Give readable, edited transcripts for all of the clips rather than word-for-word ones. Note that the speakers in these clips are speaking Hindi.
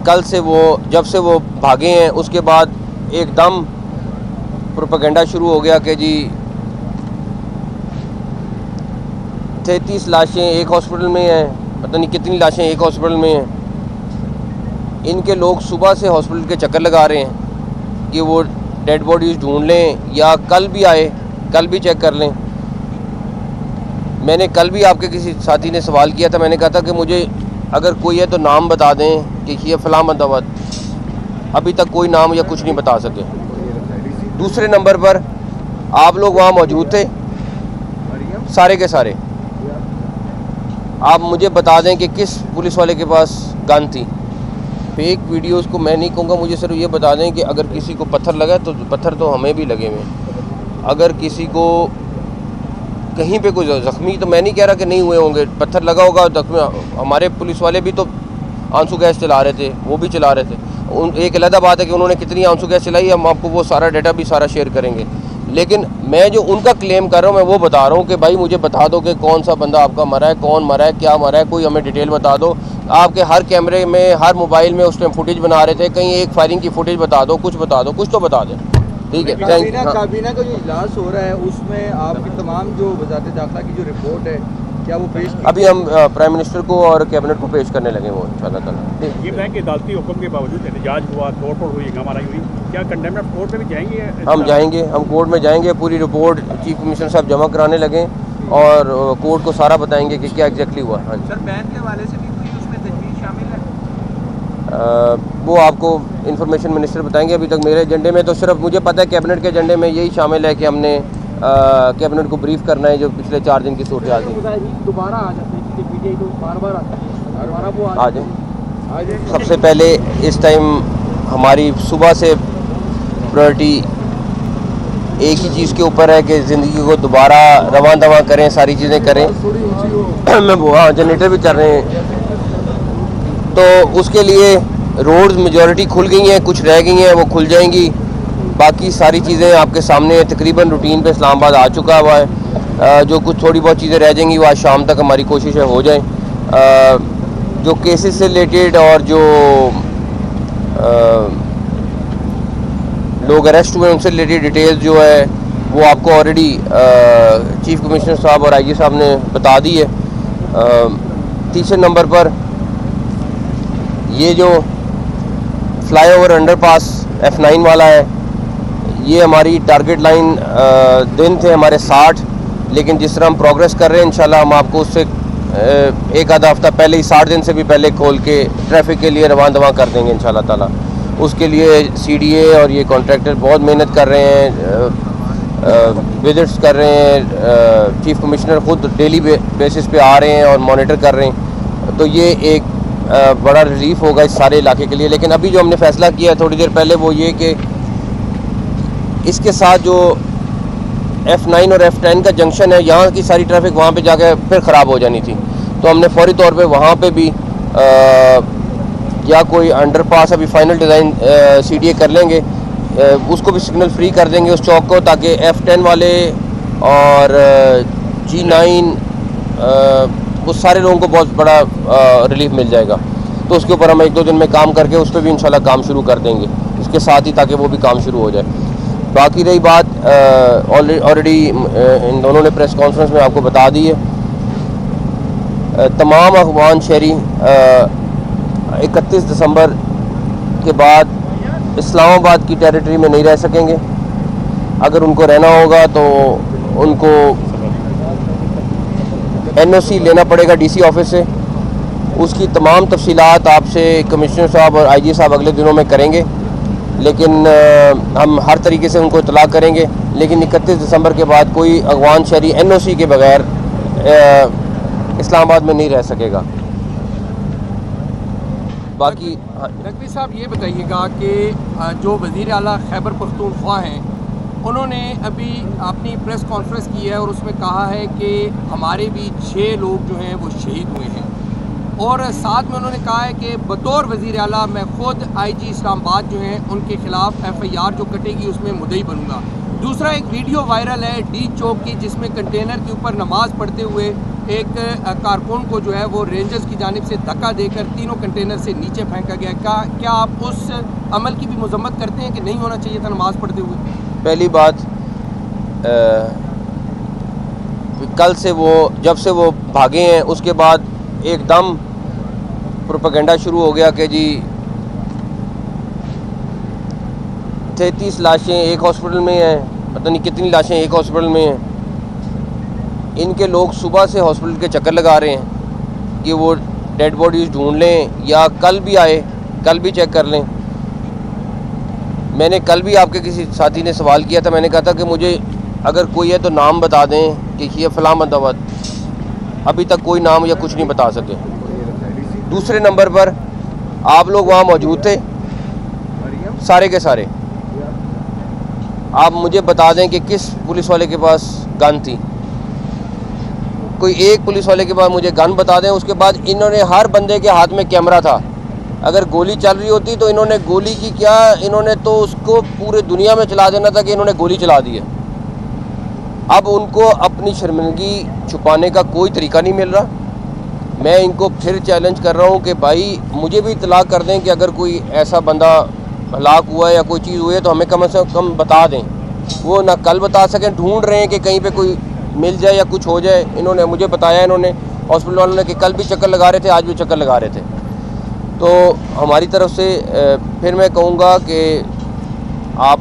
कल से वो जब से वो भागे हैं उसके बाद एकदम प्रोपेगेंडा शुरू हो गया कि जी 33 लाशें एक हॉस्पिटल में हैं, पता नहीं कितनी लाशें एक हॉस्पिटल में हैं। इनके लोग सुबह से हॉस्पिटल के चक्कर लगा रहे हैं कि वो डेड बॉडीज़ ढूंढ लें या कल भी आए, कल भी चेक कर लें। मैंने कल भी आपके किसी साथी ने सवाल किया था, मैंने कहा था कि मुझे अगर कोई है तो नाम बता दें कि ये फ़लाँ मदवत, अभी तक कोई नाम या कुछ नहीं बता सके। दूसरे नंबर पर आप लोग वहाँ मौजूद थे सारे के सारे, आप मुझे बता दें कि किस पुलिस वाले के पास गन थी। फेक वीडियोस को मैं नहीं कहूँगा, मुझे सिर्फ ये बता दें कि अगर किसी को पत्थर लगा तो पत्थर तो हमें भी लगे हुए, अगर किसी को कहीं पे कोई ज़ख्मी, तो मैं नहीं कह रहा कि नहीं हुए होंगे, पत्थर लगा होगा जख्मी। हमारे पुलिस वाले भी तो आंसू गैस चला रहे थे, वो भी चला रहे थे। एक अलग बात है कि उन्होंने कितनी आंसू गैस चलाई, हम आपको वो सारा डाटा भी सारा शेयर करेंगे। लेकिन मैं जो उनका क्लेम कर रहा हूँ, मैं वो बता रहा हूँ कि भाई मुझे बता दो कि कौन सा बंदा आपका मरा है, कौन मरा है, क्या मरा है, कोई हमें डिटेल बता दो। आपके हर कैमरे में, हर मोबाइल में उस टाइम फुटेज बना रहे थे, कहीं एक फायरिंग की फुटेज बता दो, कुछ तो बता दें। ठीक है। काबीना का जो इजलास हो रहा है उसमें आपकी तमाम जो वज़ारत दाखिला की जो रिपोर्ट है, क्या वो पेश की? अभी हम प्राइम मिनिस्टर को और कैबिनेट को पेश करने लगे वो इंशाल्लाह ताला। ये बैंक के अदालती हुक्म के बावजूद एहतजाज हुआ, तोड़-फोड़ हुई, हंगामाराई हुई, क्या कंडेम्ड कोर्ट में भी जाएंगे? हम जाएंगे, हम कोर्ट में जाएंगे, पूरी रिपोर्ट चीफ कमिश्नर साहब जमा कराने लगे और कोर्ट को सारा बताएंगे कि क्या एग्जैक्टली हुआ। हाँ जी सर, बैन के हवाले से भी कोई उसमें तजवीज़ शामिल है? वो आपको इंफॉर्मेशन मिनिस्टर बताएंगे। अभी तक मेरे एजेंडे में तो सिर्फ मुझे पता है कैबिनेट के एजेंडे में यही शामिल है कि हमने कैबिनेट को ब्रीफ करना है जो पिछले 4 दिन की सूरत-हाल थी। दोबारा आ जाते हैं कि पीटीआई तो बार-बार आती है, दोबारा वो आ जाए। सबसे पहले इस टाइम हमारी सुबह से प्रायोरिटी एक ही चीज़ के ऊपर है कि ज़िंदगी को दोबारा रवां दवां करें, सारी चीज़ें करें। मैं वो जनरेटर भी चल रहे हैं, तो उसके लिए रोड्स मेजॉरिटी खुल गई हैं, कुछ रह गई हैं, वो खुल जाएंगी। बाकी सारी चीज़ें आपके सामने तकरीबन रूटीन पे इस्लामाबाद आ चुका हुआ है। जो कुछ थोड़ी बहुत चीज़ें रह जाएंगी वो आज शाम तक हमारी कोशिश है हो जाए। जो केसेस से रिलेटेड और जो लोग अरेस्ट हुए उनसे रिलेटेड डिटेल्स जो है वो आपको ऑलरेडी चीफ कमिश्नर साहब और आईजी साहब ने बता दी है। तीसरे नंबर पर ये जो फ्लाईओवर अंडरपास F9 वाला है, ये हमारी टारगेट लाइन दिन थे हमारे 60, लेकिन जिस तरह हम प्रोग्रेस कर रहे हैं इंशाल्लाह हम आपको उससे एक आधा हफ्ता पहले ही 60 दिन से भी पहले खोल के ट्रैफिक के लिए रवां दवां कर देंगे इंशाल्लाह ताला। उसके लिए CDA और ये कॉन्ट्रैक्टर बहुत मेहनत कर रहे हैं, विजिट्स कर रहे हैं, चीफ कमिश्नर ख़ुद डेली बेसिस पे आ रहे हैं और मॉनिटर कर रहे हैं। तो ये एक बड़ा रिलीफ होगा इस सारे इलाके के लिए। लेकिन अभी जो हमने फ़ैसला किया थोड़ी देर पहले वो ये कि इसके साथ जो F9 और F10 का जंक्शन है, यहाँ की सारी ट्रैफिक वहाँ पे जाकर फिर ख़राब हो जानी थी, तो हमने फौरी तौर पे वहाँ पे भी या कोई अंडरपास अभी फाइनल डिज़ाइन CDA कर लेंगे, उसको भी सिग्नल फ्री कर देंगे उस चौक को, ताकि F10 वाले और G9 वो सारे लोगों को बहुत बड़ा रिलीफ मिल जाएगा। तो उसके ऊपर हम 1-2 दिन में काम करके उस पर भी इंशाल्लाह काम शुरू कर देंगे इसके साथ ही, ताकि वो भी काम शुरू हो जाए। बाकी रही बात ऑलरेडी इन दोनों ने प्रेस कॉन्फ्रेंस में आपको बता दी है, तमाम अफगान शहरी 31 दिसंबर के बाद इस्लामाबाद की टेरिटरी में नहीं रह सकेंगे। अगर उनको रहना होगा तो उनको NOC लेना पड़ेगा DC ऑफिस से। उसकी तमाम तफसीलात आपसे कमिश्नर साहब और IG साहब अगले दिनों में करेंगे, लेकिन हम हर तरीके से उनको इतला करेंगे। लेकिन 31 दिसंबर के बाद कोई अफगान शहरी NOC के बगैर इस्लामाबाद में नहीं रह सकेगा। बाकी नकवी साहब ये बताइएगा कि जो वज़ीर आला खैबर पख्तूनख्वा हैं, उन्होंने अभी अपनी प्रेस कॉन्फ्रेंस की है और उसमें कहा है कि हमारे भी 6 लोग जो हैं वो शहीद हुए हैं, और साथ में उन्होंने कहा है कि बतौर वज़ीर आला मैं ख़ुद IG इस्लामाबाद जो हैं उनके ख़िलाफ़ FIR जो कटेगी उसमें मुद्दई बनूँगा। दूसरा एक वीडियो वायरल है D चौक की, जिसमें कंटेनर के ऊपर नमाज़ पढ़ते हुए एक कारकुन को जो है वो रेंजर्स की जानिब से धक्का देकर तीनों कंटेनर से नीचे फेंका गया। क्या आप उस अमल की भी मजम्मत करते हैं कि नहीं होना चाहिए था नमाज़ पढ़ते हुए? पहली बात, कल से वो जब से वो भागे हैं उसके बाद एकदम प्रोपेगेंडा शुरू हो गया कि जी 33 लाशें एक हॉस्पिटल में हैं, पता नहीं कितनी लाशें एक हॉस्पिटल में हैं। इनके लोग सुबह से हॉस्पिटल के चक्कर लगा रहे हैं कि वो डेड बॉडीज़ ढूंढ लें या कल भी आए, कल भी चेक कर लें। मैंने कल भी आपके किसी साथी ने सवाल किया था, मैंने कहा था कि मुझे अगर कोई है तो नाम बता दें कि ये फ़लाँ बंदा। अभी तक कोई नाम या कुछ नहीं बता सके। दूसरे नंबर पर आप लोग वहाँ मौजूद थे सारे के सारे, आप मुझे बता दें कि किस पुलिस वाले के पास गन थी। कोई एक पुलिस वाले के पास मुझे गन बता दें। उसके बाद इन्होंने हर बंदे के हाथ में कैमरा था। अगर गोली चल रही होती तो इन्होंने गोली की क्या, इन्होंने तो उसको पूरे दुनिया में चला देना था कि इन्होंने गोली चला दी है। अब उनको अपनी शर्मिंदगी छुपाने का कोई तरीका नहीं मिल रहा। मैं इनको फिर चैलेंज कर रहा हूँ कि भाई मुझे भी इतला कर दें कि अगर कोई ऐसा बंदा हलाक हुआ है या कोई चीज़ हुई है तो हमें कम से कम बता दें। वो ना कल बता सकें, ढूंढ रहे हैं कि कहीं पे कोई मिल जाए या कुछ हो जाए। इन्होंने मुझे बताया, इन्होंने हॉस्पिटल वालों ने कि कल भी चक्कर लगा रहे थे, आज भी चक्कर लगा रहे थे। तो हमारी तरफ से फिर मैं कहूँगा कि आप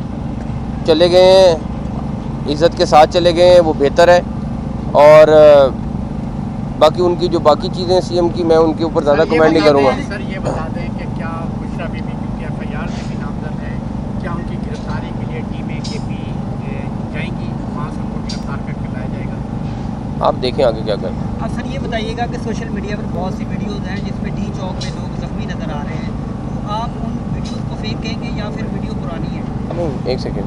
चले गए हैं, इज़्ज़त के साथ चले गए हैं, वो बेहतर है। और बाकी उनकी जो बाकी चीज़ें सीएम की, मैं उनके ऊपर ज़्यादा कमेंट नहीं करूँगा। सर ये बता दें कि क्या बुशरा बीबी क्योंकि एफआईआर में भी नामजद है, क्या उनकी गिरफ्तारी के लिए टीमें केपी जाएंगी, वहाँ से उनको गिरफ्तार करके लाया जाएगा? आप देखें आगे क्या करें। अब सर ये बताइएगा कि सोशल मीडिया पर बहुत सी वीडियोज़ हैं जिसमें डी चौक में लोग ज़ख्मी नज़र आ रहे हैं, तो आप उन वीडियोज़ को फेक कहेंगे या फिर वीडियो पुरानी है? नहीं, एक सेकेंड,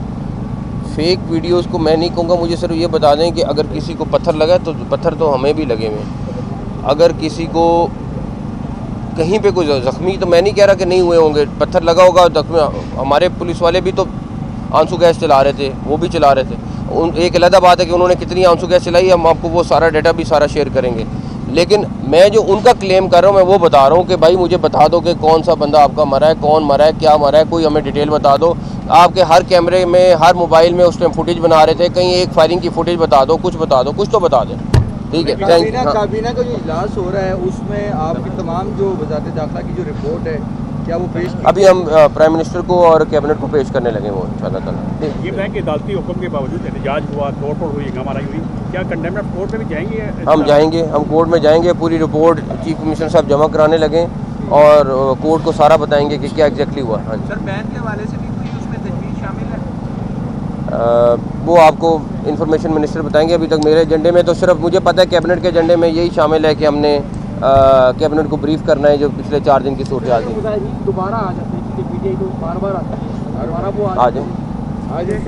फेक वीडियोस को मैं नहीं कहूँगा। मुझे सिर्फ ये बता दें कि अगर किसी को पत्थर लगा तो पत्थर तो हमें भी लगे हुए हैं। अगर किसी को कहीं पे कोई ज़ख्मी, तो मैं नहीं कह रहा कि नहीं हुए होंगे, पत्थर लगा होगा ज़ख्मी। हमारे पुलिस वाले भी तो आंसू गैस चला रहे थे, वो भी चला रहे थे। एक अलग बात है कि उन्होंने कितनी आंसू गैस चलाई, हम आपको वो सारा डाटा भी सारा शेयर करेंगे। लेकिन मैं जो उनका क्लेम कर रहा हूँ, मैं वो बता रहा हूँ कि भाई मुझे बता दो कि कौन सा बंदा आपका मरा है, कौन मरा है, क्या मरा है, कोई हमें डिटेल बता दो। आपके हर कैमरे में, हर मोबाइल में उस टाइम फुटेज बना रहे थे, कहीं एक फायरिंग की फुटेज बता दो, कुछ बता दो, कुछ तो बता दें। ठीक है, थैंक यू। काबीना का जो इजलास हो रहा है उसमें आपकी तमाम जो वज़ारत दाखिला की जो रिपोर्ट है, क्या वो पेश? अभी हम प्राइम मिनिस्टर को और कैबिनेट को पेश करने लगे वो इंशाल्लाह ताला। ये बैंक अदालती हुक्म के बावजूद एहतजाज हुआ, तोड़ फोड़ हुई, हंगामाराई हुई, क्या कंडेम्ड कोर्ट में भी जाएंगे? हम जाएंगे, हम कोर्ट में जाएंगे, पूरी रिपोर्ट चीफ कमिश्नर साहब जमा कराने लगे और कोर्ट को सारा बताएंगे कि क्या एग्जैक्टली हुआ। हाँ जी सर बैन के हवाले से भी कोई उसमें तजवीज़ शामिल है? वो आपको इंफॉर्मेशन मिनिस्टर बताएंगे। अभी तक मेरे एजेंडे में तो सिर्फ मुझे पता है कैबिनेट के एजेंडे में यही शामिल है कि हमने कैबिनेट को ब्रीफ करना है जो पिछले 4 दिन की सूरत हाल थी। दोबारा आ जाते हैं, पीटीआई तो बार-बार आता है, दोबारा वो आ जाए।